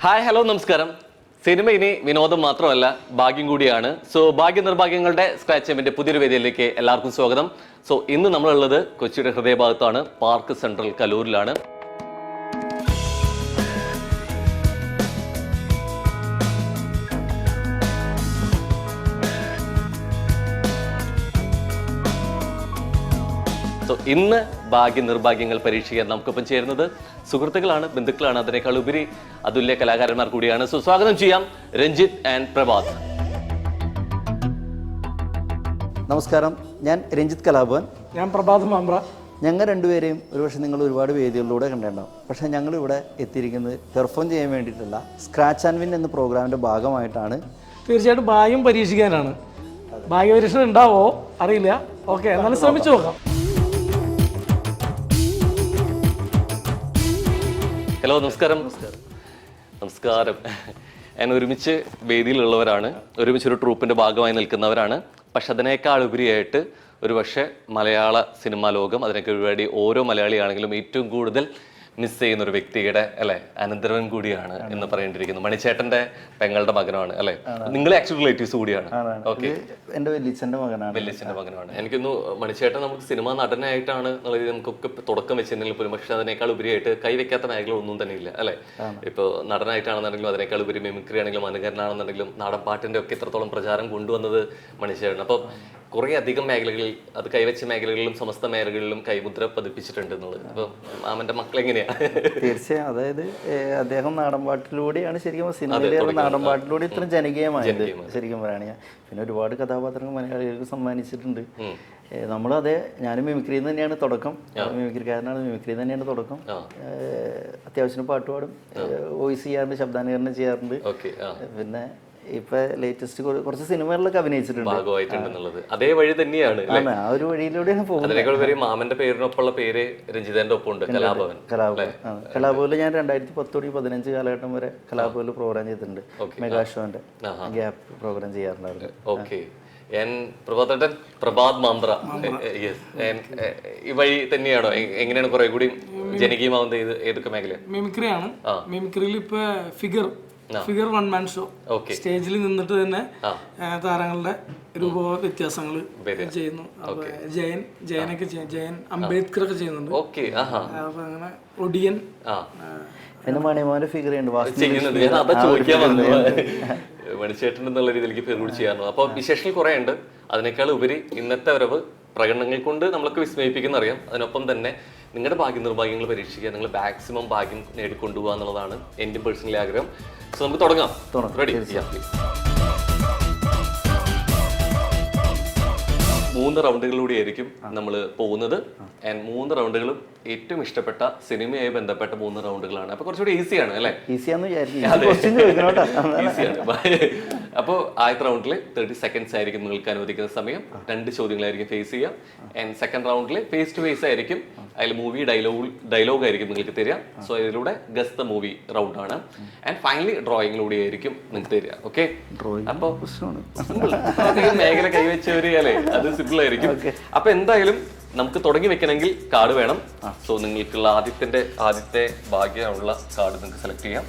Hi hello നമസ്കാരം. Cinema ഇനി വിനോദം മാത്രമല്ല ഭാഗ്യം കൂടിയാണ്. സോ ഭാഗ്യ നിർഭാഗ്യങ്ങളുടെ സ്ക്രാച്ച് എമ്മിന്റെ പുതിയൊരു വേദിയിലേക്ക് എല്ലാവർക്കും സ്വാഗതം. സോ ഇന്ന് നമ്മളുള്ളത് കൊച്ചിയുടെ ഹൃദയഭാഗത്താണ്, പാർക്ക് സെൻട്രൽ കലൂരിലാണ്. സോ ഇന്ന് ഭാഗ്യ നിർഭാഗ്യങ്ങൾ പരീക്ഷിക്കാൻ നമുക്കൊപ്പം ചേരുന്നത് സുഹൃത്തുക്കളാണ്, ബന്ധുക്കളാണ്, അതിനേക്കാൾ ഉപരി അതുല്യ കലാകാരന്മാർ കൂടിയാണ്. സോ സ്വാഗതം ചെയ്യാം രഞ്ജിത്ത് ആൻഡ് പ്രഭാത്. നമസ്കാരം, ഞാൻ രഞ്ജിത്ത് കലാഭവൻ. ഞാൻ പ്രഭാത് മാമ്പ്ര. ഞങ്ങൾ രണ്ടുപേരെയും ഒരുപക്ഷെ നിങ്ങൾ ഒരുപാട് വേദികളിലൂടെ കണ്ടിട്ടുണ്ടാവും. പക്ഷേ ഞങ്ങളിവിടെ എത്തിയിരിക്കുന്നത് പെർഫോം ചെയ്യാൻ വേണ്ടിയിട്ടുള്ള സ്ക്രാച്ച് ആൻഡ് വിൻ എന്ന പ്രോഗ്രാമിൻ്റെ ഭാഗമായിട്ടാണ്. തീർച്ചയായിട്ടും ഭാഗ്യം പരീക്ഷിക്കാനാണ്. ഭാഗ്യപരീക്ഷണം ഉണ്ടാവോ അറിയില്ല. ഓക്കെ, എന്നാലും ശ്രമിച്ചു നോക്കാം. ഹലോ, നമസ്കാരം. നമസ്കാരം. ഞാൻ ഒരുമിച്ച് വേദിയിലുള്ളവരാണ്, ഒരുമിച്ചൊരു ട്രൂപ്പിൻ്റെ ഭാഗമായി നിൽക്കുന്നവരാണ്. പക്ഷെ അതിനേക്കാൾ ഉപരിയായിട്ട് ഒരുപക്ഷെ മലയാള സിനിമാ ലോകം, അതിനൊക്കെ ഒരുപാട് ഓരോ മലയാളിയാണെങ്കിലും ഏറ്റവും കൂടുതൽ മിസ് ചെയ്യുന്ന ഒരു വ്യക്തിയുടെ അല്ലെ അനന്തരവൻ കൂടിയാണ് എന്ന് പറയേണ്ടിയിരിക്കുന്നു. മണിച്ചേട്ടന്റെ പെങ്ങളുടെ മകനാണ് അല്ലെ, നിങ്ങൾ ആക്ച്വലി റിലേറ്റീവ്സ് കൂടിയാണ്. ഓക്കെ, എൻ്റെ വല്യച്ഛൻ്റെ മകനാണ്. വല്യച്ഛന്റെ മകനാണ്. എനിക്കൊന്നു മണിച്ചേട്ടൻ നമുക്ക് സിനിമാ നടനായിട്ടാണ് എന്നുള്ള രീതിയിൽ നമുക്കൊക്കെ തുടക്കം വെച്ചിരുന്നെങ്കിൽ പോലും, പക്ഷെ അതിനേക്കാൾ ഉപരിയായിട്ട് കൈവയ്ക്കാത്ത മേഖല ഒന്നും തന്നെ ഇല്ല അല്ലെ. ഇപ്പോൾ നടനായിട്ടാണെന്നുണ്ടെങ്കിലും അതിനേക്കാൾ ഉപരി മിമിക്രി ആണെങ്കിലും അനുകരണാണെന്നുണ്ടെങ്കിലും നാടൻ പാട്ടിന്റെ ഒക്കെ ഇത്രത്തോളം പ്രചാരം കൊണ്ടുവന്നത് മണിച്ചേട്ടൻ. അപ്പോൾ കുറേ അധികം മേഖലകളിൽ, അത് കൈവച്ച മേഖലകളിലും സമസ്ത മേഖലകളിലും കൈമുദ്ര പതിപ്പിച്ചിട്ടുണ്ട് എന്നുള്ളത്. അപ്പോൾ മാമന്റെ മക്കൾ എങ്ങനെയാ? തീർച്ചയായും, അതായത് അദ്ദേഹം നാടൻപാട്ടിലൂടെയാണ് ശരിക്കും സിനിമയിലെ നാടൻപാട്ടിലൂടെ ഇത്രയും ജനകീയമായത് ശരിക്കും പറയുകയാണെങ്കിൽ. പിന്നെ ഒരുപാട് കഥാപാത്രങ്ങൾ മലയാളികൾക്ക് സമ്മാനിച്ചിട്ടുണ്ട്. നമ്മളും അതെ, ഞാനും മിമിക്രിയിൽ നിന്ന് തന്നെയാണ് തുടക്കം. മിമിക്രിക്കാരനാണ്, മിമിക്രിയിൽ തന്നെയാണ് തുടക്കം. അത്യാവശ്യം പാട്ട് പാടും, വോയിസ് ചെയ്യാറുണ്ട്, ശബ്ദാനുകരണം ചെയ്യാറുണ്ട്. പിന്നെ ഇപ്പൊ ലേറ്റസ്റ്റ് കുറച്ച് സിനിമകളിലൊക്കെ അഭിനയിച്ചിട്ടുണ്ട്. അതേ വഴി തന്നെയാണ്, ആ ഒരു വഴിയിലൂടെയാണ് പോകുന്നത്. മാമന്റെ പേരിനൊപ്പമുള്ള പേര് രഞ്ജിതന്റെ ഒപ്പം ഉണ്ട്, കലാഭവൻ. കലാഭവനിൽ ഞാൻ 2010-15 കാലഘട്ടം വരെ കലാഭവനിൽ പ്രോഗ്രാം ചെയ്തിട്ടുണ്ട്. മെഗാ ഷോന്റെ ഗ്യാപ്പ് പ്രോഗ്രാം ചെയ്യാറുണ്ടായിരുന്നു. ഓക്കെ, പ്രഭാത് മാമ്പ്ര ഈ വഴി തന്നെയാണോ? എങ്ങനെയാണ് കുറെ കൂടി ജനകീയമാവുന്നത്? ഏതൊക്കെ മേഖല? മിമിക്രിയാണ്. മിമിക്രിയിൽ ഇപ്പൊ ഫിഗർ വൺ മാൻ ഷോ, സ്റ്റേജിൽ നിന്നിട്ട് തന്നെ താരങ്ങളുടെ രൂപ വ്യത്യാസങ്ങൾ ചെയ്യുന്നു. ജയനൊക്കെ ജയൻ അംബേദ്കർ ഒക്കെ ചെയ്യുന്നുണ്ട്. അപ്പൊ അങ്ങനെ ഒടിയൻ, പിന്നെ മണിമോന്റെ ഫിഗർ മണിച്ചേട്ടൻ എന്നുള്ള രീതിയിലേക്ക് ഫിഗർ കൂടി ചെയ്യാറുണ്ട്. അപ്പോൾ വിശേഷങ്ങൾ കുറെ ഉണ്ട്. അതിനേക്കാൾ ഉപരി ഇന്നത്തെ വരവ് പ്രകടനങ്ങൾ കൊണ്ട് നമ്മളൊക്കെ വിസ്മയിപ്പിക്കുന്ന അറിയാം. അതിനൊപ്പം തന്നെ നിങ്ങളുടെ ഭാഗ്യ നിർഭാഗ്യങ്ങൾ പരീക്ഷിക്കുക, നിങ്ങൾ മാക്സിമം ഭാഗ്യം നേടിക്കൊണ്ടുപോകുക എന്നുള്ളതാണ് എൻ്റെ പേഴ്സണലി ആഗ്രഹം. സോ നമുക്ക് തുടങ്ങാം. റെഡി? 3 റൗണ്ടുകളിലൂടെ ആയിരിക്കും നമ്മൾ പോകുന്നത്. ആൻഡ് 3 റൗണ്ടുകളും ഏറ്റവും ഇഷ്ടപ്പെട്ട സിനിമയായി ബന്ധപ്പെട്ട 3 റൗണ്ടുകളാണ്. അപ്പൊ കുറച്ചുകൂടി ഈസിയാണ് അല്ലെ? ഈസിയാണ്. അപ്പോൾ ആദ്യത്തെ റൗണ്ടിൽ 30 സെക്കൻഡ്സ് ആയിരിക്കും നിങ്ങൾക്ക് അനുവദിക്കുന്ന സമയം. 2 ചോദ്യങ്ങളായിരിക്കും ഫേസ് ചെയ്യുക. ആൻഡ് സെക്കൻഡ് റൗണ്ടിൽ ഫേസ് ടു ഫേസ് ആയിരിക്കും. അതിൽ മൂവി ഡയലോഗ് ആയിരിക്കും നിങ്ങൾക്ക് തരിക. സോ ഇതിലൂടെ ഗസ് ദ മൂവി റൗണ്ട് ആണ്. ആൻഡ് ഫൈനലി ഡ്രോയിങ്ങിലൂടെ ആയിരിക്കും നിങ്ങൾക്ക് തരിക. ഓക്കെ, അപ്പോൾ മേഖല കൈവച്ചവര് അല്ലേ, അത് സിമ്പിൾ ആയിരിക്കും. അപ്പൊ എന്തായാലും നമുക്ക് തുടങ്ങി വെക്കണമെങ്കിൽ കാർഡ് വേണം. സോ നിങ്ങൾക്കുള്ള ആദ്യത്തെ ഭാഗ്യമുള്ള കാർഡ് നിങ്ങൾക്ക് സെലക്ട് ചെയ്യാം.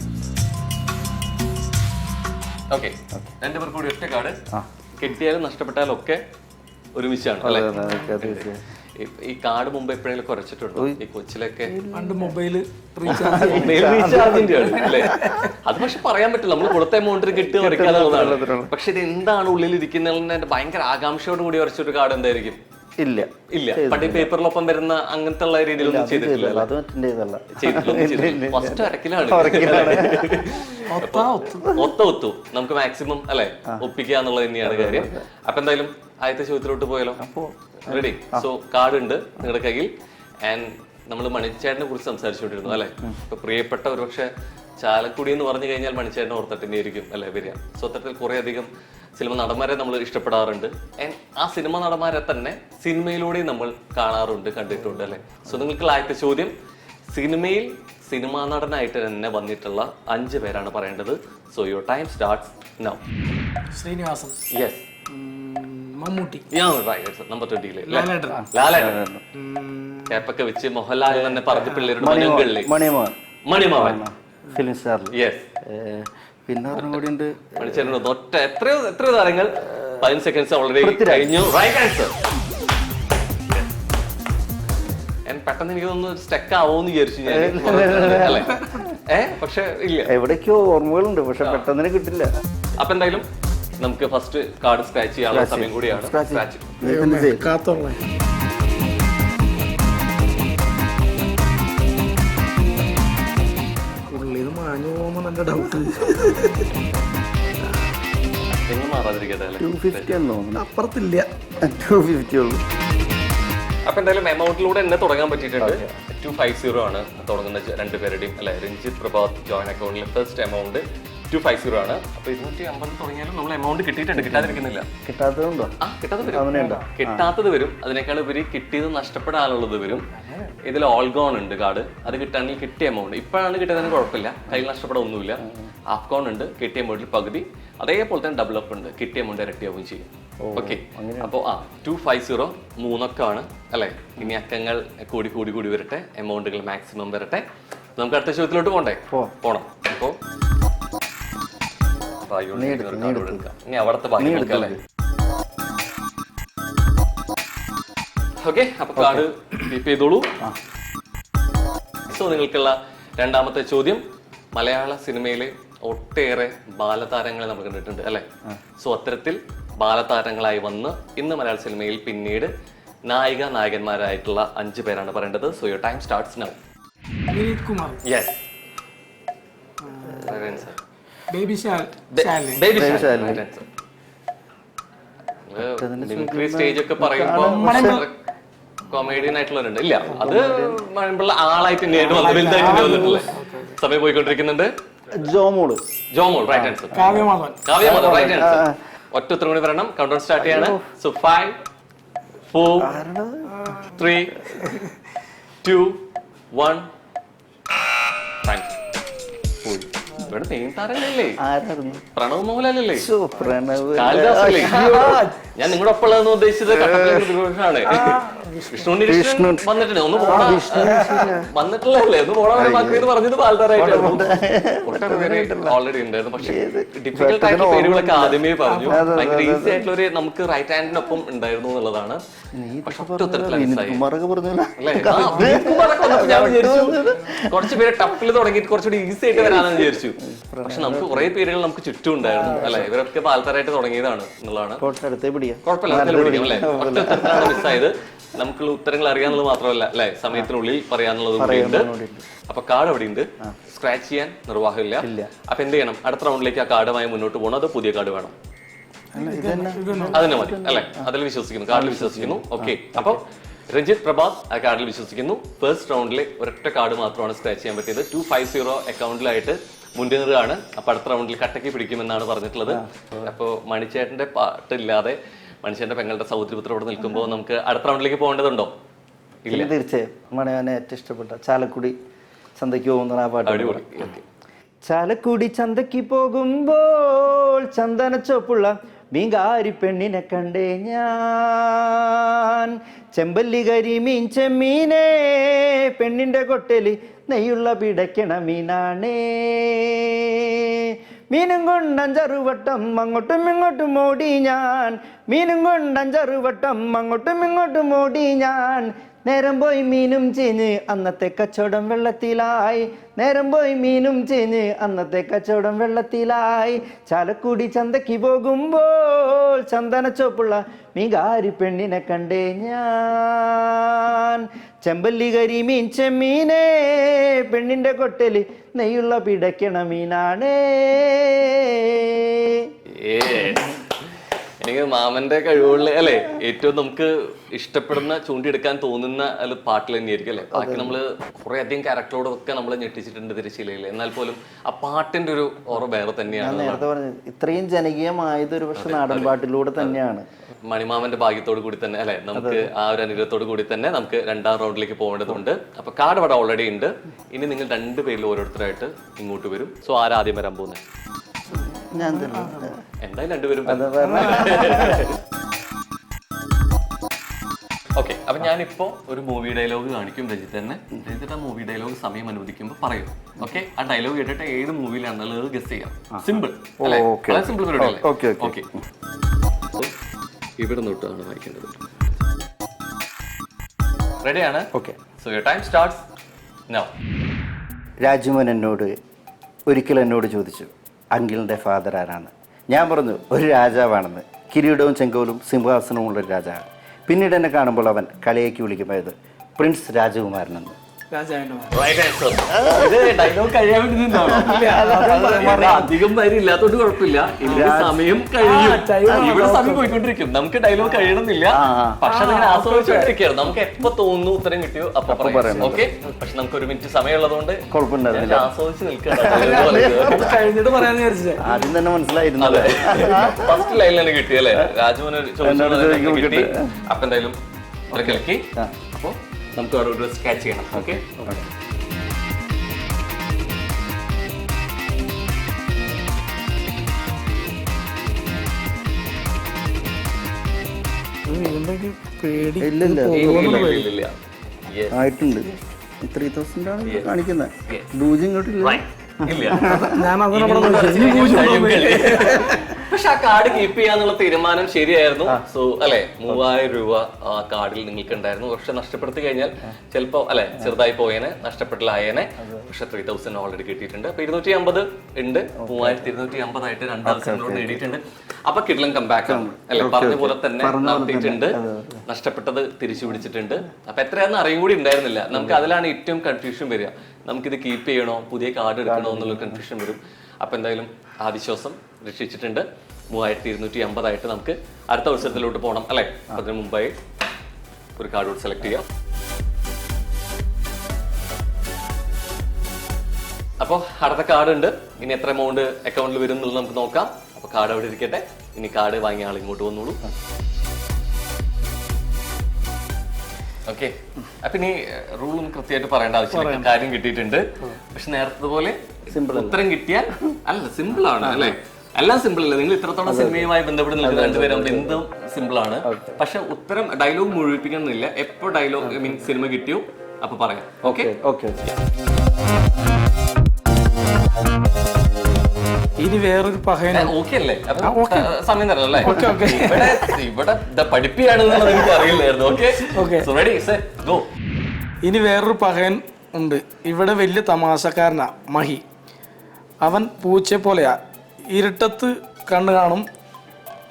ഓക്കെ, 2 പേർക്ക് കൂടി ഒറ്റ കാർഡ്. കിട്ടിയാലും നഷ്ടപ്പെട്ടാലും ഒക്കെ ഒരുമിച്ചാണ് അല്ലേ? ഈ കാർഡ് മുമ്പ് എപ്പോഴെങ്കിലും കുറച്ചിട്ടുണ്ടോ? ഈ കൊച്ചിലൊക്കെ മൊബൈൽ റീചാർജിന്റെ ആണ് അല്ലേ? അത് പക്ഷെ പറയാൻ പറ്റില്ല, നമ്മൾ കൊടുത്ത എമൗണ്ടിന് കിട്ടുക വരയ്ക്കാന്നുള്ളതാണ്. പക്ഷെ ഇത് എന്താണ് ഉള്ളിൽ ഇരിക്കുന്നതിന്റെ ഭയങ്കര ആകാംക്ഷയോട് കൂടി വരച്ചൊരു കാർഡ് എന്തായിരിക്കും? ഇല്ല, പട്ടി പേപ്പറിലൊപ്പം വരുന്ന അങ്ങനത്തെ ഉള്ള രീതിയിലൊന്നും ചെയ്തിട്ടില്ല. ഫസ്റ്റ് അരക്കിലാണ് ഒത്തു നമുക്ക് മാക്സിമം അല്ലെ ഒപ്പിക്കുക എന്നുള്ളത് തന്നെയാണ് കാര്യം. അപ്പൊ എന്തായാലും ആദ്യത്തെ ചോദ്യത്തിലോട്ട് പോയാലോ? റെഡി? സോ കാർഡ് ഉണ്ട് നിങ്ങളുടെ കയ്യിൽ. ആൻഡ് നമ്മൾ മണിച്ചേട്ടനെ കുറിച്ച് സംസാരിച്ചുകൊണ്ടിരുന്നു അല്ലെ. ഇപ്പൊ പ്രിയപ്പെട്ട ഒരുപക്ഷെ ചാലക്കുടി എന്ന് പറഞ്ഞു കഴിഞ്ഞാൽ മണിച്ചേട്ടനെ ഓർത്തിട്ടന്നെ ആയിരിക്കും അല്ലെ വരിക. സോ അത്തരത്തിൽ കുറെ അധികം സിനിമ നടന്മാരെ നമ്മൾ ഇഷ്ടപ്പെടാറുണ്ട്. ആ സിനിമ നടന്മാരെ തന്നെ സിനിമയിലൂടെ നമ്മൾ കാണാറുണ്ട്, കണ്ടിട്ടുണ്ട് അല്ലെ. സോ നിങ്ങൾക്ക് ആദ്യത്തെ ചോദ്യം, സിനിമയിൽ സിനിമാ നടനായിട്ട് തന്നെ വന്നിട്ടുള്ള 5 പേരാണ് പറയേണ്ടത്. So your time starts now. Sreenivasan, yes. Mammootty, number 20 Lalettan, ക്യാപ്പൊക്കെ വെച്ച് മോഹൻലാൽ തന്നെ പറഞ്ഞ പിള്ളേരുടെ മണിമോഹൻ, യെസ്. പിന്നെ ഒരെണ്ണം കൂടി ഉണ്ട്. മണിച്ചേട്ടൻ ഒറ്റ എത്രയോ താരങ്ങൾ 15 സെക്കൻഡ്സ് ഓൾറെഡി കഴിഞ്ഞു. Right answer. പെട്ടെന്ന് എനിക്ക് തോന്നുന്നു സ്റ്റക്ക് ആവോന്ന് വിചാരിച്ചു ഞാൻ, അല്ലേ? പക്ഷെ ഇല്ല, എവിടേക്കോ ഓർമ്മകളുണ്ട്, പക്ഷെ പെട്ടെന്ന് കിട്ടില്ല. അപ്പൊ എന്തായാലും നമുക്ക് ഫസ്റ്റ് കാർഡ് സ്ക്രാച്ച് ചെയ്യാനുള്ള സമയം കൂടിയാണ്. സ്ക്രാച്ച് കാത്തോളെ ഉള്ളിത് മാഞ്ഞു പോകുമ്പോ നല്ല ഡൗട്ട്. നിങ്ങൾ മാറാതിരിക്കട്ടെ അല്ലേ? 250 എന്ന് തോന്നുന്നു. അപ്പുറത്തില്ല, 250 ഉള്ളൂ. അപ്പൊ എന്തായാലും എമൗണ്ടിലൂടെ എന്നെ തുടങ്ങാൻ പറ്റിയിട്ടുണ്ട്. 250 ആണ് തുടങ്ങുന്ന രണ്ടുപേരുടെയും, അല്ലെ? രഞ്ജിത്ത് പ്രഭാത് ജോയിൻ അക്കൗണ്ടിൽ ഫസ്റ്റ് എമൗണ്ട് 250 ആണ്. അപ്പൊ 250 തുടങ്ങിയാലും നമ്മൾ എമൗണ്ട് കിട്ടിയിട്ടുണ്ട്, കിട്ടാതിരിക്കുന്നില്ല. കിട്ടാത്തതുണ്ടോ? കിട്ടാത്തത് വരും. അതിനേക്കാൾ ഉപരി കിട്ടിയത് നഷ്ടപ്പെടാനുള്ളത് വരും. ഇതിൽ ഓൾഗോൺ ഉണ്ട് കാർഡ്, അത് കിട്ടാണെങ്കിൽ കിട്ടിയ എമൗണ്ട് ഇപ്പോഴാണ് കിട്ടിയതിന് കുഴപ്പമില്ല, കയ്യിൽ നഷ്ടപ്പെടാൻ ഒന്നുമില്ല. ഹാഫ് കോൺ ഉണ്ട്, കിട്ടിയ എമൗണ്ടിൽ പകുതി. അതേപോലെ തന്നെ ഡബിൾ അപ്പ് ഉണ്ട്, കിട്ടിയ എമൗണ്ട് ഇരട്ടിയാവുകയും ചെയ്യും. ഓക്കെ, അപ്പോൾ 250 മൂന്നൊക്കെയാണ്, അല്ലെ? ഇനി അക്കങ്ങൾ കൂടി കൂടി കൂടി വരട്ടെ, എമൗണ്ടുകൾ മാക്സിമം വരട്ടെ. നമുക്ക് അടുത്ത ചോദ്യത്തിലോട്ട് പോണം. അപ്പോൾ ഇനി അവിടുത്തെ ബാക്കി. ഓക്കെ, അപ്പൊ കാർഡ് കീപ്പ് ചെയ്തോളൂ. സോ നിങ്ങൾക്കുള്ള രണ്ടാമത്തെ ചോദ്യം, മലയാള സിനിമയിലെ ഒട്ടേറെ ബാലതാരങ്ങളെ നമ്മൾ കണ്ടിട്ടുണ്ട്, അല്ലെ? സോ അത്തരത്തിൽ ബാലതാരങ്ങളായി വന്ന് ഇന്ന് മലയാള സിനിമയിൽ പിന്നീട് നായകന്മാരായിട്ടുള്ള 5 പേരാണ് പറയേണ്ടത്. So your time starts now. Vineeth Kumar, yes. Baby stage ഒക്കെ പറയുമ്പോൾ കൊമേഡിയൻ ആയിട്ടുള്ളവരുണ്ട്. ഇല്ല, അത് പറയുമ്പോൾ ആളായിട്ട് തന്നെയായിട്ട് വലുതായിട്ട് വന്നിട്ടില്ലേ? സമയം പോയിക്കൊണ്ടിരിക്കുന്നുണ്ട്. Jomol, right answer. Kavya Madhavan, right answer. ഒറ്റ ഉത്തരം കൂടി പറയണം. കൗണ്ട് ഡൗൺ സ്റ്റാർട്ട് ചെയ്യാണ്. So 5 4 3 2 1 time. ഇവിടെ മെയിൻ താരങ്ങളല്ലേ? പ്രണവ് മോഹൻലാലല്ലേ? കാളിദാസല്ലേ? ഞാൻ നിങ്ങളുടെ ഒപ്പമുള്ളതെന്ന് ഉദ്ദേശിച്ചത് ആണ്. വിഷ്ണു വന്നിട്ടുണ്ട്. ഒന്ന് വന്നിട്ടില്ലല്ലേ? ഒന്ന് പോണവരെ ബാക്കി പറഞ്ഞത് പാൽത്താരായിട്ടായിരുന്നു. ഓൾറെഡി ഉണ്ടായിരുന്നു. പക്ഷേ ഡിഫിക്കൽട്ട് ആയിട്ടുള്ള പേരുകളൊക്കെ ആദ്യമേ പറഞ്ഞു. ഭയങ്കര ഈസി ആയിട്ടുള്ള ഒരു നമുക്ക് റൈറ്റ് ഹാൻഡിനൊപ്പം ഉണ്ടായിരുന്നു എന്നുള്ളതാണ്. പക്ഷെ ഒറ്റ ഉത്തരത്തിലാണ് ഞാൻ വിചാരിച്ചു കുറച്ച് പേര് ടഫിൽ തുടങ്ങിയിട്ട് കുറച്ചുകൂടി ഈസി ആയിട്ട് വരാമെന്ന് വിചാരിച്ചു. പക്ഷെ നമുക്ക് കുറെ പേരുകൾ നമുക്ക് ചുറ്റും ഉണ്ടായിരുന്നു, അല്ലെ? ഇവരൊക്കെ പാൽത്താരായിട്ട് തുടങ്ങിയതാണ് എന്നുള്ളതാണ്. കുഴപ്പമില്ല, അല്ലേ? ഒറ്റ ഉത്തരത്തിലാണ് മിസ്സായത്. നമുക്കുള്ള ഉത്തരങ്ങൾ അറിയാന്നുള്ളത് മാത്രമല്ല, അല്ലെ? സമയത്തിനുള്ളിൽ പറയാന്നുള്ളതും കൂടിയുണ്ട്. അപ്പൊ കാർഡ് അവിടെ ഉണ്ട്, സ്ക്രാച്ച് ചെയ്യാൻ നിർവാഹമില്ല. അപ്പൊ എന്ത് ചെയ്യണം? അടുത്ത റൗണ്ടിലേക്ക് ആ കാർഡുമായി മുന്നോട്ട് പോകണം, അത് പുതിയ കാർഡ് വേണം? അതിനെ മതി, അല്ലെ? അതിൽ വിശ്വസിക്കുന്നു, കാർഡിൽ വിശ്വസിക്കുന്നു. ഓക്കെ, അപ്പൊ രഞ്ജിത്ത് പ്രഭാത് ആ കാർഡിൽ വിശ്വസിക്കുന്നു. ഫസ്റ്റ് റൗണ്ടിലെ ഒരൊറ്റ കാർഡ് മാത്രമാണ് സ്ക്രാച്ച് ചെയ്യാൻ പറ്റിയത്. 250 അക്കൗണ്ടിലായിട്ട് മുന്നേറുകയാണ്. അപ്പൊ അടുത്ത റൗണ്ടിൽ കട്ടക്ക് പിടിക്കുമെന്നാണ് പറഞ്ഞിട്ടുള്ളത്. അപ്പൊ മണിച്ചേട്ടന്റെ പാട്ടില്ലാതെ മനുഷ്യന്റെ പെങ്ങളുടെ സൗദ്രപുത്രോട് നിൽക്കുമ്പോൾ നമുക്ക് അടുത്ത റൗണ്ടിലേക്ക് പോകേണ്ടതുണ്ടോ? ഇല്ല, തീർച്ചയായും. മണിയാനെ ഏറ്റവും ഇഷ്ടപ്പെട്ട ചാലക്കുടി ചന്തയ്ക്ക് പോകുന്ന ആ പാട്ട്. ചാലക്കുടി ചന്തയ്ക്ക് പോകുമ്പോൾ ചന്ദനച്ചോപ്പുള്ള മീങ്കാരി പെണ്ണിനെ കണ്ടേ ഞാൻ, ചെമ്പല്ലി കരിമീൻ ചെമ്മീനേ, പെണ്ണിന്റെ കൊട്ടലി നെയ്യുള്ള പിടയ്ക്കണ മീനാണേ, മീനും കൊണ്ടഞ്ചറുവട്ടം അങ്ങോട്ടും ഇങ്ങോട്ടും ഓടി ഞാൻ, മീനും കൊണ്ടഞ്ചറുവട്ടം അങ്ങോട്ടും ഇങ്ങോട്ടും ഓടി ഞാൻ, നേരം പോയി മീനും ചീഞ്ഞ് അന്നത്തെ കച്ചവടം വെള്ളത്തിലായി, നേരം പോയി മീനും ചീഞ്ഞ് അന്നത്തെ കച്ചവടം വെള്ളത്തിലായി, ചാലക്കുടി ചന്തയ്ക്ക് പോകുമ്പോൾ ചന്ദനച്ചോപ്പുള്ള മീങ്കാരി പെണ്ണിനെ കണ്ടേ ഞാൻ, ചെമ്പല്ലി കരിമീൻ ചെമ്മീനേ, പെണ്ണിന്റെ കൊട്ടല് നെയ്യുള്ള പിടയ്ക്കണ മീനാണേ. എനിക്ക് മാമന്റെ കഴിവുകളിൽ, അല്ലെ, ഏറ്റവും നമുക്ക് ഇഷ്ടപ്പെടുന്ന ചൂണ്ടിയെടുക്കാൻ തോന്നുന്ന പാട്ടിൽ തന്നെയായിരിക്കും, അല്ലെ? ബാക്കി നമ്മള് കുറെ അധികം ക്യാരക്ടറോടൊക്കെ നമ്മൾ ഞെട്ടിച്ചിട്ടുണ്ട് തിരശ്ശീലയിൽ. എന്നാൽ പോലും ആ പാട്ടിന്റെ ഒരു ഓർമ്മ വേറെ തന്നെയാണ്. നേരത്തെ പറഞ്ഞത് ഇത്രയും ജനകീയമായത് ഒരു പക്ഷെ നാടൻ പാട്ടിലൂടെ തന്നെയാണ്. മണിമാമന്റെ ഭാഗ്യത്തോട് കൂടി തന്നെ, അല്ലെ, നമുക്ക് ആ ഒരു അനുഗ്രഹത്തോട് കൂടി തന്നെ നമുക്ക് രണ്ടാം റൗണ്ടിലേക്ക് പോകേണ്ടതുണ്ട്. അപ്പൊ കാർഡ് അവിടെ ഓൾറെഡി ഉണ്ട്. ഇനി നിങ്ങൾ 2 പേരിൽ ഓരോരുത്തരായിട്ട് ഇങ്ങോട്ട് വരും. സോ ആരാദ്യം വരാൻ പോകുന്നത്? ഞാൻ തന്നെ. എന്തായാലും 2 പേരും. ഓക്കെ, അപ്പൊ ഞാനിപ്പോ ഒരു മൂവി ഡയലോഗ് കാണിക്കും രജിത്തേട്ടനെ. രജിത്തേട്ടൻ മൂവി ഡയലോഗ് സമയം അനുവദിക്കുമ്പോൾ പറയും. ഓക്കെ, ആ ഡയലോഗ് കേട്ടിട്ട് ഏത് മൂവിയിലാണെന്നുള്ളത് ഗസ് ചെയ്യാം. സിമ്പിൾ അല്ലേ? വളരെ സിമ്പിൾ പരിപാടി അല്ലേ? ഓക്കെ, ഇവിടെ തൊട്ടാണ് വായിക്കേണ്ടത്. റെഡിയാണ്? Okay. So your time starts now. Rajumon ഒരിക്കൽ എന്നോട് ചോദിച്ചു, അങ്കിളിൻ്റെ ഫാദർ ആരാണ്? ഞാൻ പറഞ്ഞു, ഒരു രാജാവാണെന്ന്. കിരീടവും ചെങ്കോലും സിംഹാസനവും ഉള്ളൊരു രാജാവാണ്. പിന്നീട് എന്നെ കാണുമ്പോൾ അവൻ കളിയാക്കി വിളിക്കുമായത് പ്രിൻസ് രാജകുമാരനെന്ന്. ഡയലോഗ് കഴിയാൻ വേണ്ടി അധികം പേര് ഇല്ലാത്തോണ്ട് കുഴപ്പമില്ല. ഇതിന്റെ സമയം കഴിയും, ഇവിടെ സമയം പോയിക്കൊണ്ടിരിക്കും. നമുക്ക് ഡയലോഗ് കഴിയണമെന്നില്ല, പക്ഷെ അങ്ങനെ ആസ്വദിച്ചോണ്ടിരിക്കുകയാണ്. നമുക്ക് എപ്പോ തോന്നുന്നു ഉത്തരം കിട്ടിയോ അപ്പൊ പറയാം. ഓക്കെ, പക്ഷെ നമുക്ക് 1 മിനിറ്റ് സമയമുള്ളതുകൊണ്ട് കുഴപ്പമുണ്ടായിരുന്നില്ല, ആസ്വദിച്ച് നിൽക്കുകയാണ്. കഴിഞ്ഞിട്ട് പറയാന്ന് വിചാരിച്ചേ. ആദ്യം തന്നെ മനസ്സിലായിരുന്നു. ഫസ്റ്റ് ലൈനിൽ തന്നെ കിട്ടി അല്ലേ? രാജുവിന് കിട്ടി. അപ്പൊ എന്തായാലും കളിക്കി. അപ്പൊ നമുക്ക് അവിടെ ഒരു സ്കെച്ച് ചെയ്യണം. ഓക്കെ, ആയിട്ടുണ്ട്. 3000 ആണ് കാണിക്കുന്നത്. ലൂജ് ഇങ്ങോട്ടില്ല. പക്ഷെ ആ കാർഡ് കീപ്പ് ചെയ്യാന്നുള്ള തീരുമാനം ശരിയായിരുന്നു. സോ അല്ലെ, 3000 രൂപ ആ കാർഡിൽ നിങ്ങൾക്ക് ഉണ്ടായിരുന്നു. പക്ഷെ നഷ്ടപ്പെടുത്തി കഴിഞ്ഞാൽ ചിലപ്പോ അല്ലെ ചെറുതായി പോയേനെ, നഷ്ടപ്പെട്ടില്ലായേനെ. പക്ഷെ 3000 ഓൾറെഡി കിട്ടിയിട്ടുണ്ട്. അപ്പൊ 250 ഉണ്ട്. 3250 ആയിട്ട് 2 അവസരങ്ങളോട് നേടിയിട്ടുണ്ട്. അപ്പൊ കിഡ്ലൻ കംബാക്ക് അല്ലെ, പറഞ്ഞ പോലെ തന്നെ നടത്തിയിട്ടുണ്ട്. നഷ്ടപ്പെട്ടത് തിരിച്ചു പിടിച്ചിട്ടുണ്ട്. അപ്പൊ എത്രയാണെന്ന് അറിയും കൂടി ഉണ്ടായിരുന്നില്ല. നമുക്ക് അതിലാണ് ഏറ്റവും കൺഫ്യൂഷൻ വരിക. നമുക്കിത് കീപ്പ് ചെയ്യണോ, പുതിയ കാർഡ് എടുക്കണോ എന്നുള്ള കൺഫ്യൂഷൻ വരും. അപ്പൊ എന്തായാലും ആ വിശ്വാസം രക്ഷിച്ചിട്ടുണ്ട്. 3250 ആയിട്ട് നമുക്ക് അടുത്ത അവസരത്തിലോട്ട് പോകണം അല്ലെ? അതിന് മുമ്പായി ഒരു കാർഡ് കൂടി സെലക്ട് ചെയ്യാം. അപ്പോൾ അടുത്ത കാർഡ് ഉണ്ട്. ഇനി എത്ര എമൗണ്ട് അക്കൗണ്ടിൽ വരും എന്നുള്ളത് നമുക്ക് നോക്കാം. അപ്പൊ കാർഡ് അവിടെ ഇരിക്കട്ടെ. ഇനി കാർഡ് വാങ്ങിയ ആൾ ഇങ്ങോട്ട് വന്നോളൂ. ഓക്കെ, അപ്പൊ ഇനി റൂളും കൃത്യമായിട്ട് പറയേണ്ട ആവശ്യമില്ല. കാര്യം കിട്ടിയിട്ടുണ്ട്. പക്ഷെ നേരത്തെ പോലെ ഉത്തരം കിട്ടിയാൽ അല്ല, സിമ്പിൾ ആണ് അല്ലെ? എല്ലാം സിമ്പിൾ അല്ലേ? നിങ്ങൾ ഇത്രത്തോളം സിനിമയുമായി ബന്ധപ്പെട്ട് നിൽക്കുന്ന രണ്ടുപേരും എന്തും സിമ്പിൾ ആണ്. പക്ഷെ ഉത്തരം ഡയലോഗ് മുഴുവിപ്പിക്കണമെന്നില്ല. എപ്പോ ഡയലോഗ് സിനിമ കിട്ടിയോ അപ്പൊ പറയാം. ഓക്കെ, ഇനി വേറൊരു പഹയന. ഓക്കെ അല്ലേ? സമയം തരാം അല്ലേ? ഇവിടെ പഠിപ്പിയാണെന്നുള്ളത് എനിക്ക് അറിയില്ലായിരുന്നു. Okay, ready, set, go. ഇനി വേറൊരു പഹയൻ ഉണ്ട്. ഇവിടെ വലിയ തമാശക്കാരനാ മഹി. അവൻ പൂച്ചയെ പോലെയാ. ഇരുട്ടത്ത് കണ്ണു കാണും.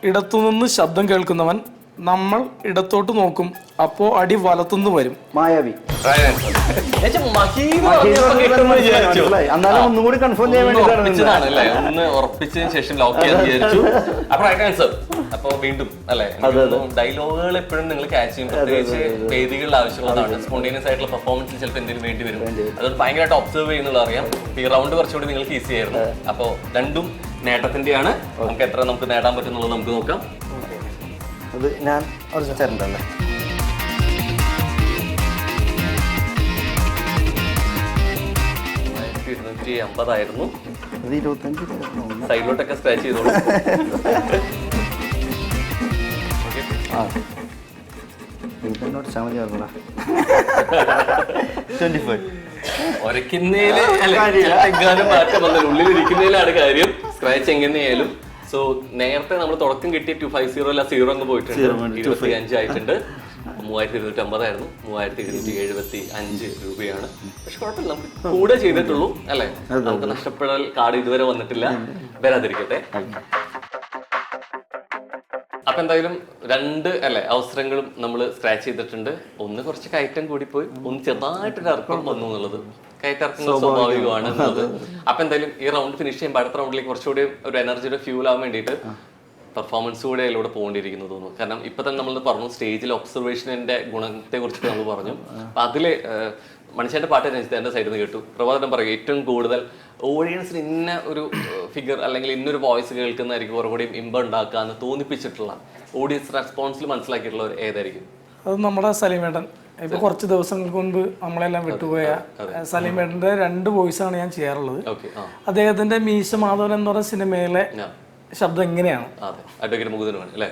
ഇടത്തുനിന്ന് ശബ്ദം കേൾക്കുന്നവൻ. നമ്മൾ ഇടത്തോട്ട് നോക്കും, അപ്പോ അടി വലത്തുനിന്ന് വരും. മായാവി. ഒന്ന് ഉറപ്പിച്ചതിന് ശേഷം ലോക്ക് ചെയ്യാൻ വിചാരിച്ചു. അപ്പൊ റൈറ്റ് ആൻസർ. അപ്പൊ വീണ്ടും അല്ലെ, ഡയലോഗുകൾ എപ്പോഴും നിങ്ങൾ ക്യാച്ച് ചെയ്യും. പ്രത്യേകിച്ച് വേദികളിൽ ആവശ്യമുള്ളതാണ്. സ്പോണ്ടേനിയസ് ആയിട്ടുള്ള പെർഫോമൻസിൽ ചിലപ്പോൾ എന്തെങ്കിലും വേണ്ടി വരും. അതൊരു ഭയങ്കരമായിട്ട് ഒബ്സർവ് ചെയ്യുന്നുള്ള അറിയാം. ഈ റൗണ്ട് കുറച്ചുകൂടി നിങ്ങൾക്ക് ഈസി ആയിരുന്നു. അപ്പൊ രണ്ടും നേട്ടത്തിന്റെയാണ്. നമുക്ക് എത്ര നമുക്ക് നേടാൻ പറ്റുന്നുള്ളത് നമുക്ക് നോക്കാം. അത് ഞാൻ തരണ്ടല്ലേ? 250 ആയിരുന്നു. അത് 25 സൈഡിലോട്ടൊക്കെ സ്ക്രാച്ച് ചെയ്തോളൂ. ഒരക്കുന്നേല് മാറ്റം വന്നാലും ഉള്ളിലിരിക്കുന്നതിലാണ് കാര്യം. സ്ക്രാച്ച് എങ്ങനെയായാലും. സോ നേരത്തെ നമ്മൾ തുടക്കം കിട്ടിയ 250 അല്ല 0 അങ്ങ് പോയിട്ടുണ്ട്. 25 ആയിട്ടുണ്ട്. 3250 ആയിരുന്നു. 3275 രൂപയാണ്. പക്ഷെ കുഴപ്പമില്ല, നമുക്ക് കൂടെ ചെയ്തിട്ടുള്ളൂ അല്ലെ? നമുക്ക് നഷ്ടപ്പെടൽ കാർഡ് ഇതുവരെ വന്നിട്ടില്ല. വരാതിരിക്കട്ടെ. അപ്പൊ എന്തായാലും 2 അല്ലെ അവസരങ്ങളും നമ്മൾ സ്ക്രാച്ച് ചെയ്തിട്ടുണ്ട്. ഒന്ന് കുറച്ച് കയറ്റം കൂടിപ്പോയി, ഒന്ന് ചെറുതായിട്ടൊരു ഇറക്കം വന്നു എന്നുള്ളത്. കയറ്റിറക്കുന്നത് സ്വാഭാവികമാണ് എന്നുള്ളത്. അപ്പൊ എന്തായാലും ഈ റൗണ്ട് ഫിനിഷ് ചെയ്യുമ്പോൾ അടുത്ത റൗണ്ടിലേക്ക് കുറച്ചുകൂടി ഒരു എനർജിയുടെ ഫ്യൂൽ ആവാൻ വേണ്ടിയിട്ട് പെർഫോമൻസ് കൂടെ അതിലൂടെ പോകേണ്ടിയിരിക്കുന്നു തോന്നുന്നു. കാരണം ഇപ്പൊ തന്നെ നമ്മൾ പറഞ്ഞു സ്റ്റേജിൽ ഒബ്സർവേഷനിന്റെ ഗുണത്തെ കുറിച്ച് നമ്മൾ പറഞ്ഞു. അപ്പൊ അതില് മനുഷ്യന്റെ പാട്ട് രഞ്ജിത്തിന്റെ സൈഡിൽ നിന്ന് കേട്ടു. പ്രഭാതം പറയും ഏറ്റവും കൂടുതൽ ഓഡിയൻസിന് ഇന്ന ഒരു ഫിഗർ അല്ലെങ്കിൽ ഇന്നൊരു വോയിസ് കേൾക്കുന്നതായിരിക്കും കുറച്ചുകൂടി ഇമ്പം ഉണ്ടാക്കുക എന്ന് തോന്നിപ്പിച്ചിട്ടുള്ള ഓഡിയൻസ് റെസ്പോൺസിൽ മനസ്സിലാക്കിയിട്ടുള്ള ഏതായിരിക്കും? അത് നമ്മുടെ സലീമേട്ടൻ. ഇപ്പൊ കുറച്ച് ദിവസങ്ങൾക്ക് മുൻപ് നമ്മളെല്ലാം വിട്ടുപോയ സലീമേട്ടന്റെ 2 വോയിസാണ് ഞാൻ ചെയ്യാറുള്ളത്. അദ്ദേഹത്തിന്റെ മീശ മാധവൻ എന്ന് പറയുന്ന സിനിമയിലെ ശബ്ദം എങ്ങനെയാണ്? അഡ്വക്കേറ്റ് മുകുന്ദൻ അല്ലേ?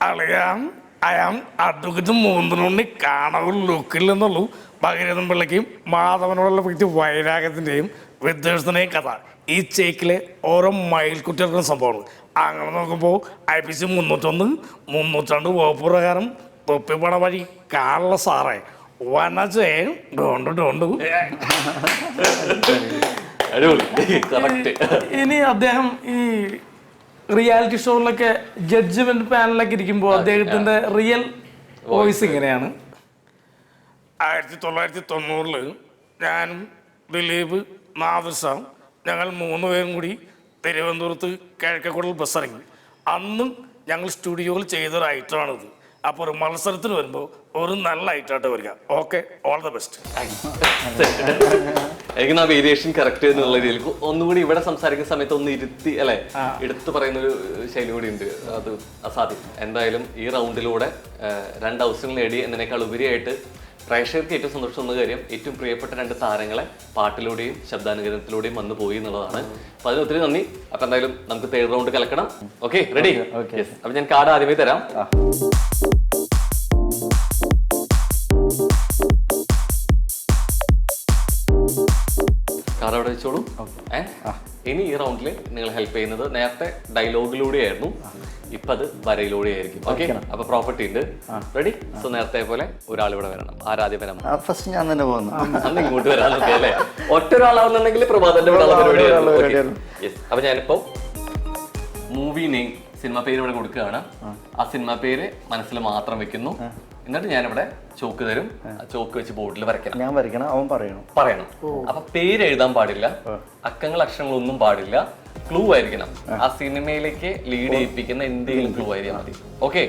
അളിയാം അയാം അഡ്വക്കറ്റ് മൂന്നിനുണ്ണി കാണാൻ ലുക്കില്ലെന്നുള്ളൂ. ഭഗീരഥൻ പിള്ളയ്ക്കും മാധവനോടുള്ള വ്യക്തി വൈരാഗ്യത്തിൻ്റെയും വിദ്വേഷത്തിൻ്റെയും കഥ ഈ ചേക്കിലെ ഓരോ മയിൽക്കുട്ടികൾക്കും സംഭവമാണ്. അങ്ങനെ നോക്കുമ്പോൾ IPC 301 വകുപ്പ് പ്രകാരം തൊപ്പിപ്പണ വഴി കാണുള്ള സാറേ വനച്ചേ ഡോണ്ടു. ഇനി അദ്ദേഹം ഈ റിയാലിറ്റി ഷോയിലൊക്കെ ജഡ്ജ്മെന്റ് പാനലൊക്കെ ഇരിക്കുമ്പോൾ അദ്ദേഹത്തിന്റെ റിയൽ വോയിസ് ഇങ്ങനെയാണ്. 1990 ഞാനും ദിലീപ് നാദിർഷ ഞങ്ങൾ 3 പേരും കൂടി തിരുവനന്തപുരത്ത് കിഴക്കക്കുടൽ ബസ് ഇറങ്ങി. അന്നും ഞങ്ങൾ സ്റ്റുഡിയോയിൽ ചെയ്തൊരു ഐറ്റമാണിത്. അപ്പോൾ ഒരു മത്സരത്തിന് വരുമ്പോൾ ഒരു നല്ല ഐറ്റമായിട്ട് വരിക. Okay, all the best. എനിക്ക് ആ വേരിയേഷൻ കറക്റ്റ് എന്നുള്ള രീതിയിൽ ഒന്നുകൂടി ഇവിടെ സംസാരിക്കുന്ന സമയത്ത് ഒന്ന് ഇരുത്തി അല്ലെ എടുത്തു പറയുന്ന ഒരു ശൈലി കൂടി ഉണ്ട്. അത് അസാധ്യം. എന്തായാലും ഈ റൗണ്ടിലൂടെ 2 അവസരങ്ങൾ നേടി എന്നതിനേക്കാൾ ഉപരിയായിട്ട് പ്രേക്ഷകർക്ക് ഏറ്റവും സന്തോഷം എന്ന കാര്യം ഏറ്റവും പ്രിയപ്പെട്ട 2 താരങ്ങളെ പാട്ടിലൂടെയും ശബ്ദാനുകരണത്തിലൂടെയും വന്നു പോയി എന്നുള്ളതാണ്. അപ്പൊ അതിന് ഒത്തിരി നന്ദി. അപ്പൊ എന്തായാലും നമുക്ക് 3rd റൗണ്ട് കലക്കണം. Okay, ready? അപ്പൊ ഞാൻ കാർഡ് ആദ്യമേ തരാം. കാർഡ് അവിടെ വെച്ചോളൂ. ഇനി ഈ റൗണ്ടിൽ നിങ്ങൾ ഹെൽപ്പ് ചെയ്യുന്നത് നേരത്തെ ഡയലോഗിലൂടെ ആയിരുന്നു, ഇപ്പൊ അത് വരയിലൂടെ ആയിരിക്കും. ഓക്കെ, അപ്പൊ പ്രോപ്പർട്ടി ഉണ്ട്. റെഡി? സോ നേരത്തെ പോലെ ഒരാൾ ഇവിടെ വരണം. ആരാദ്യം വരാം? ഫസ്റ്റ് ഞാൻ തന്നെ പോകുന്നു. അന്ന് ഇങ്ങോട്ട് വരാനൊക്കെ അല്ലേ? ഒറ്റ ഒരാളാവുന്നുണ്ടെങ്കിൽ പ്രഭാതന്റെ പരിപാടിയാണ്. അപ്പൊ ഞാനിപ്പോ മൂവി നെയിം, സിനിമ പേര് ഇവിടെ കൊടുക്കുകയാണ്. ആ സിനിമ പേര് മനസ്സിൽ മാത്രം വെക്കുന്നു. എന്നിട്ട് ഞാനിവിടെ ചോക്ക് തരും. ചോക്ക് വെച്ച് ബോർഡിൽ വരയ്ക്കണം. ഞാൻ വരയ്ക്കണം, അവൻ പറയണം. അപ്പൊ പേര് എഴുതാൻ പാടില്ല, അക്ഷരങ്ങളൊന്നും പാടില്ല. ക്ലൂ ആയിരിക്കണം. ആ സിനിമയിലേക്ക് ലീഡ് ചെയ്യിപ്പിക്കുന്ന എന്തെങ്കിലും ക്ലൂ ആയിരിക്കും മതി. ഓക്കെ?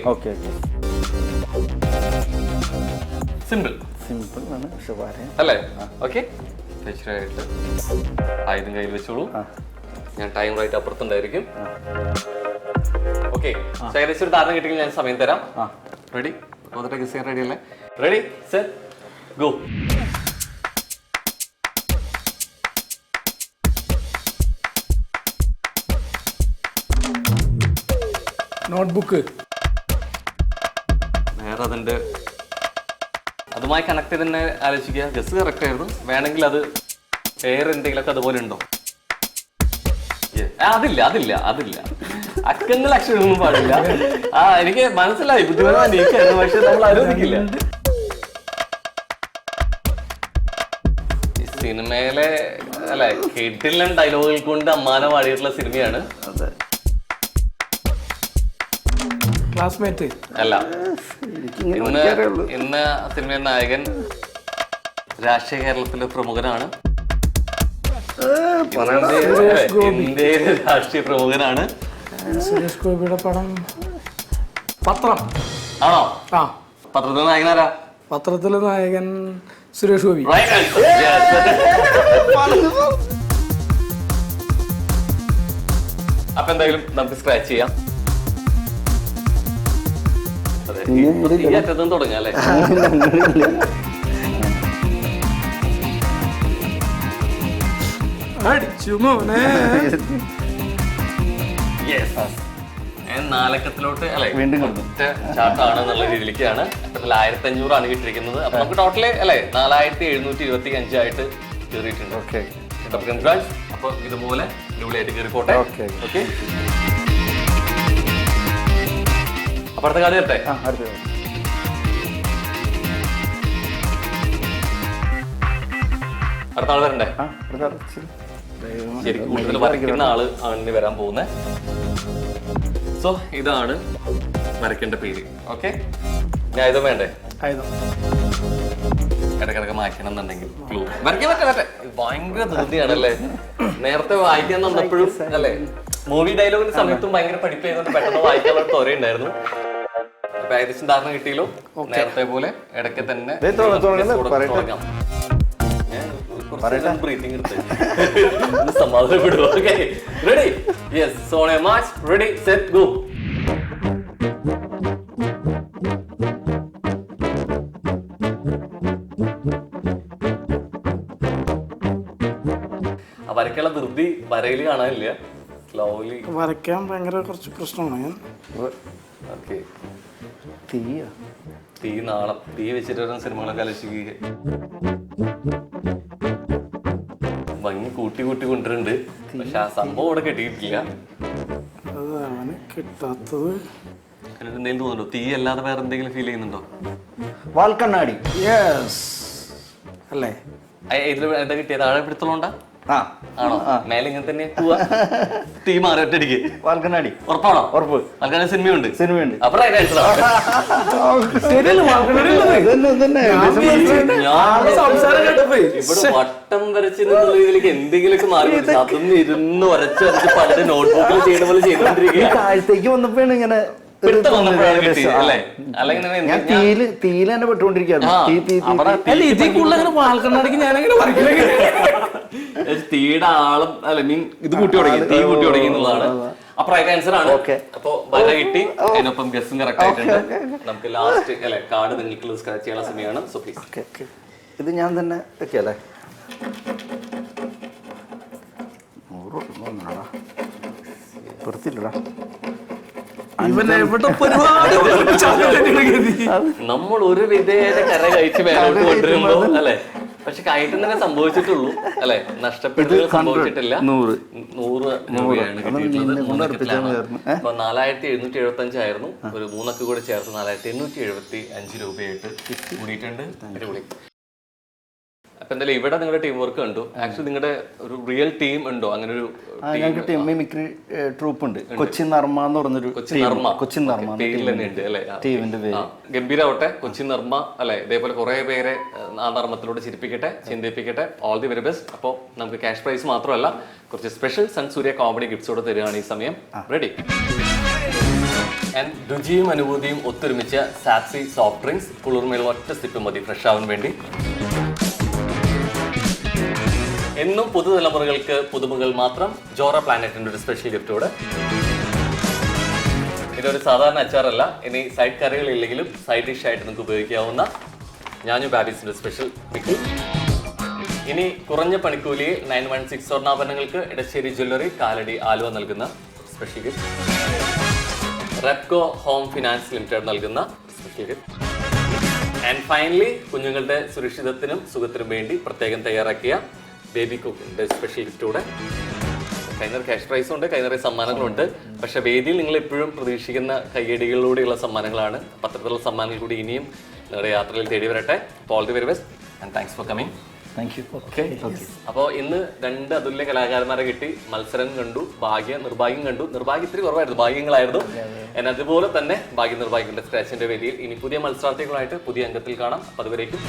സിമ്പിൾ അല്ലേ? ഓക്കെ, തീർച്ചയായിട്ട് ആയുധം കയ്യിൽ വെച്ചോളൂ. ഞാൻ ടൈം റൈറ്റ് അപ്പുറത്തുണ്ടായിരിക്കും. ഓക്കെ, ഏകദേശം ഒരു ധാരണ കിട്ടിയെങ്കിൽ ഞാൻ സമയം തരാം. റെഡി? റെഡി അല്ലേ? Ready, set, go. നോട്ട്ബുക്ക്. വേറെ അതിന്റെ അതുമായി കണക്ട് ചെയ്ത് തന്നെ ആലോചിക്കുക. ജസ്റ്റ് കറക്റ്റ് ആയിരുന്നു. വേണമെങ്കിൽ അത് വേറെ എന്തെങ്കിലുമൊക്കെ അതുപോലെ ഉണ്ടോ? അതില്ല അതില്ല അതില്ല അക്കങ്ങൾ അക്ഷരമൊന്നും പാടില്ല. എനിക്ക് മനസ്സിലായി, ബുദ്ധിമുട്ടാണ് എനിക്കായിരുന്നു, പക്ഷെ നമ്മൾ ആലോചിക്കില്ല. ഈ സിനിമയിലെ അല്ലെ കേട്ടില്ല ഡയലോഗുകൾ കൊണ്ട് അമ്മാനെ പാടിയിട്ടുള്ള സിനിമയാണ്. ക്ലാസ്മേറ്റ് അല്ല. ഇന്ന് സിനിമയുടെ നായകൻ രാഷ്ട്രീയ കേരളത്തിലെ പ്രമുഖനാണ്. ഇന്ത്യയിലെ രാഷ്ട്രീയ പ്രമുഖനാണ്. സുരേഷ് ഗോപിയുടെ പടം പത്രം ആണോ? ആ, പത്രത്തിലെ നായകനാരാ? പത്രത്തിലെ നായകൻ സുരേഷ് ഗോപി. അപ്പൊ എന്തായാലും നമുക്ക് സ്ക്രാച്ച് ചെയ്യാം. ഈ അറ്റത്തും തുടങ്ങാം അല്ലേ? അടിച്ചു മോനെ. നാലക്കത്തിലോട്ട് അല്ലെ ചാർട്ടാണ് എന്നുള്ള രീതിയിലേക്കാണ്. 1500 ആണ് കിട്ടിയിരിക്കുന്നത്. അപ്പൊ നമുക്ക് ടോട്ടല് അല്ലെ 4725 ആയിട്ട് കയറിയിട്ടുണ്ട്. അപ്പൊ ഇതുപോലെ അടിപൊളിയായിട്ട് കയറിപ്പോട്ടെ. ഓക്കെ, അപ്പൊ അടുത്ത കാര്യം തരട്ടെ? അടുത്ത ആള് വരണ്ടേ? ശരി, കൂടുതൽ വരയ്ക്കുന്ന ആള് ആണ് വരാൻ പോകുന്നത്. സോ ഇതാണ് വരയ്ക്കേണ്ട പേര്. ഓക്കെ, ഞാൻ ഇത് വേണ്ടേ? ഇടക്കിടക്ക് മായ്ക്കണം എന്നുണ്ടെങ്കിൽ ക്ലൂ വരയ്ക്കാൻ പറ്റേ. ഭയങ്കര ധൃതിയാണല്ലേ? നേരത്തെ വായിക്കാൻ തന്നപ്പോഴും അല്ലെ മൂവി ഡയലോഗിന്റെ സമയത്തും ഭയങ്കര പഠിപ്പ് ചെയ്തുകൊണ്ട് പെട്ടെന്ന് വായിക്കാനുള്ള ത്വരയുണ്ടായിരുന്നു. അപ്പൊ ഏകദേശം ധാരണ കിട്ടിയല്ലോ. നേരത്തെ പോലെ ഇടയ്ക്ക് തന്നെ തുടങ്ങാം. ബ്രീത്തിങ് എടുത്ത് സമാധാനപ്പെടും. Okay, ready? Yes, so on a match, ready, set, go. വരയ്ക്കുള്ള ധൃതി വരയിൽ കാണാനില്ല. സ്ലോലി വരയ്ക്കാൻ ഭയങ്കര കുറച്ച് പ്രശ്നമാണ്. ഓക്കെ, തീ നാളം, തീ വെച്ചിട്ട് വരുന്ന സിനിമകളൊക്കെ ആലോചിക്കുക. ഭംഗി കൂട്ടി കൂട്ടി കൊണ്ടിട്ടുണ്ട്, പക്ഷെ ആ സംഭവം ഇവിടെ കിട്ടിയിട്ടില്ല. അതാണ് കിട്ടാത്തത്. എന്തെങ്കിലും തോന്നുന്നുണ്ടോ? തീ അല്ലാതെ വേറെ എന്തെങ്കിലും ഫീൽ ചെയ്യുന്നുണ്ടോ? വാൽക്കണ്ണാടി. യെസ് അല്ലേ? ഇതിൽ എന്താ കിട്ടിയത്? താഴെ പിടുത്തമുണ്ടാ? ആ ആണോ? മേലെ ഇങ്ങനെ തന്നെ പോവാ? തീ മാറി ഒറ്റടിക്ക് വാൽക്കണ്ണാടി. ഉറപ്പാണോ? ഉറപ്പ്. വാൽക്കണ്ണാടി സിനിമയുണ്ട്. സിനിമയുണ്ട്. അപ്പൊ right answer ആണ്. സംസാരം കേട്ടപ്പോ ഇവിടെ വട്ടം വരച്ച് നിന്നുള്ള ഇതിലേക്ക് എന്തെങ്കിലുമൊക്കെ മാറി അതൊന്നും ഇരുന്ന് വരച്ച് വരച്ച് പണ്ട് നോട്ട്ബുക്കിൽ ചെയ്യുന്ന പോലെ ചെയ്തോണ്ടിരിക്കുക. താഴത്തേക്ക് വന്നപ്പോഴാണ് ഇങ്ങനെ വന്നപ്പോഴാണ് കിട്ടിയത് അല്ലേ? അല്ലെങ്കിൽ ഞാൻ തീയിൽ തന്നെ പെട്ടുകൊണ്ടിരിക്കുകയാണ്. ഇതിൽ കൂടുതൽ അങ്ങനെ വാൽക്കണ്ണാടിക്ക് ഞാനങ്ങനെ പറയില്ല. തീയുടെ ആളും അല്ല മീൻ ഇത് കൂട്ടി തുടങ്ങി, തീ കൂട്ടി തുടങ്ങി എന്നുള്ളതാണ്. അപ്പൊ റൈറ്റ് ആൻസർ ആണ്. അപ്പൊ വര കിട്ടി, അതിനൊപ്പം ഗസ്സും കറക്റ്റ് ആയിട്ടുണ്ട്. നമുക്ക് ലാസ്റ്റ് അല്ലെ കാർഡ് നിങ്ങൾക്ക് സ്ക്രാച്ച് ചെയ്യാനുള്ള സമയമാണ്. So please. ഇത് ഞാൻ തന്നെ വെക്കല്ലേ? പുറത്തില്ലടാ. നമ്മൾ ഒരു വിധേയത കര കഴിച്ച് മേലോട്ട് കൊണ്ടുവരുമ്പോ അല്ലെ, പക്ഷെ കയറ്റം തന്നെ സംഭവിച്ചിട്ടുള്ളൂ അല്ലെ, നഷ്ടപ്പെടുത്തുകൾ സംഭവിച്ചിട്ടില്ല. 100 രൂപയാണ് കിട്ടിയിട്ടുള്ളത്. അപ്പൊ 4775 ആയിരുന്നു. ഒരു 3 കൂടെ ചേർത്ത് 4875 രൂപയായിട്ട് കൂടിയിട്ടുണ്ട്. അടിപൊളി. അപ്പൊ എന്തായാലും ഇവിടെ നിങ്ങളുടെ ടീം വർക്ക് കണ്ടു. ആക്ച്വലി നിങ്ങളുടെ ഒരു റിയൽ ടീം ഉണ്ടോ? അങ്ങനെ ഒരു ഞങ്ങൾക്ക് ടീം മിമിക്രി ട്രൂപ്പ് ഉണ്ട്. കൊച്ചിൻ നർമ്മ എന്ന് പറഞ്ഞൊരു കൊച്ചിൻ നർമ്മ പേരിൽ തന്നെ ഉണ്ട് അല്ലെ? ടീമിന്റെ പേര് ഗംഭീരാവട്ടെ. കൊച്ചിൻ നർമ്മ അല്ലെ, ഇതേപോലെ കുറെ പേരെ ആ നർമ്മത്തിലൂടെ ചിരിപ്പിക്കട്ടെ, ചിന്തിപ്പിക്കട്ടെ. All the very best. അപ്പോൾ നമുക്ക് ക്യാഷ് പ്രൈസ് മാത്രമല്ല, കുറച്ച് സ്പെഷ്യൽ സൺ സൂര്യ കോമഡി ഗിഫ്റ്റ്സോടെ തരികയാണ് ഈ സമയം. റെഡി? ആൻഡ് രുചിയും അനുഭൂതിയും ഒത്തൊരുമിച്ച സാപ്സി സോഫ്റ്റ് ഡ്രിങ്ക്സ്. കുളിർമയിൽ ഒറ്റ സിപ്പ് മതി ഫ്രഷ് ആവാൻ വേണ്ടി. എന്നും പുതുതലമുറകൾക്ക് പുതുമകൾ മാത്രം. ജോറ പ്ലാനറ്റിന്റെ ഒരു സ്പെഷ്യൽ ഗിഫ്റ്റോട്. ഇതൊരു സാധാരണ അച്ചാറല്ല, ഇനി സൈഡ് കറികളില്ലെങ്കിലും സൈഡ് ഡിഷ് ആയിട്ട് നിങ്ങൾക്ക് ഉപയോഗിക്കാവുന്ന ഞാനു ബാബീസിന്റെ സ്പെഷ്യൽ പിക്കിൾ. ഇനി കുറഞ്ഞ പണിക്കൂലിയിൽ 916 സ്വർണ്ണാഭരണങ്ങൾക്ക് ഇടശ്ശേരി ജ്വല്ലറി കാലടി ആലുവ നൽകുന്ന special gift. Repco home finance limited നൽകുന്ന സ്പെഷ്യൽ ഗിഫ്റ്റ്. ആൻഡ് ഫൈനലി കുഞ്ഞുങ്ങളുടെ സുരക്ഷിതത്തിനും സുഖത്തിനും വേണ്ടി പ്രത്യേകം തയ്യാറാക്കിയ ബേബി കുക്കിന്റെ സ്പെഷ്യൽ ഗിഫ്റ്റൂടെ. കൈനർ ക്യാഷ് പ്രൈസും ഉണ്ട്, കൈനറി സമ്മാനങ്ങളുണ്ട്. പക്ഷെ വേദിയിൽ നിങ്ങൾ എപ്പോഴും പ്രതീക്ഷിക്കുന്ന കയ്യടികളിലൂടെയുള്ള സമ്മാനങ്ങളാണ്. പത്രത്തിലുള്ള സമ്മാനങ്ങൾ കൂടി ഇനിയും നിങ്ങളുടെ യാത്രയിൽ തേടി വരട്ടെ. All the very best and thanks for coming. Thank you. അപ്പോൾ ഇന്ന് 2 അതുല്യ കലാകാരന്മാരെ കിട്ടി. മത്സരം കണ്ടു, നിർഭാഗ്യം കണ്ടു. നിർഭാഗ്യം ഇത്തിരി കുറവായിരുന്നു, ഭാഗ്യങ്ങളായിരുന്നു. എന്നാൽ അതുപോലെ തന്നെ ഭാഗ്യ നിർഭാഗ്യങ്ങളുടെ സ്ക്രാച്ചിന്റെ വേദിയിൽ ഇനി പുതിയ മത്സരാർത്ഥികളായിട്ട് പുതിയ അംഗത്തിൽ കാണാം. അതുവരേക്കും